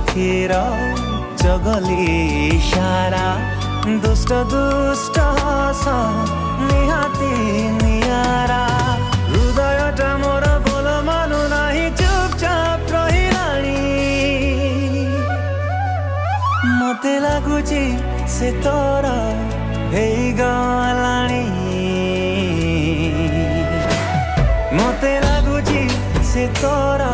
आखिर चगली इशारा दुष्ट दुष्ट हस निहाती नियारा हृदयटा मोर बोल मानु नाही चुपचाप रहिलाणी मते लागुची से तोर गलाणी मते लागुची से तोर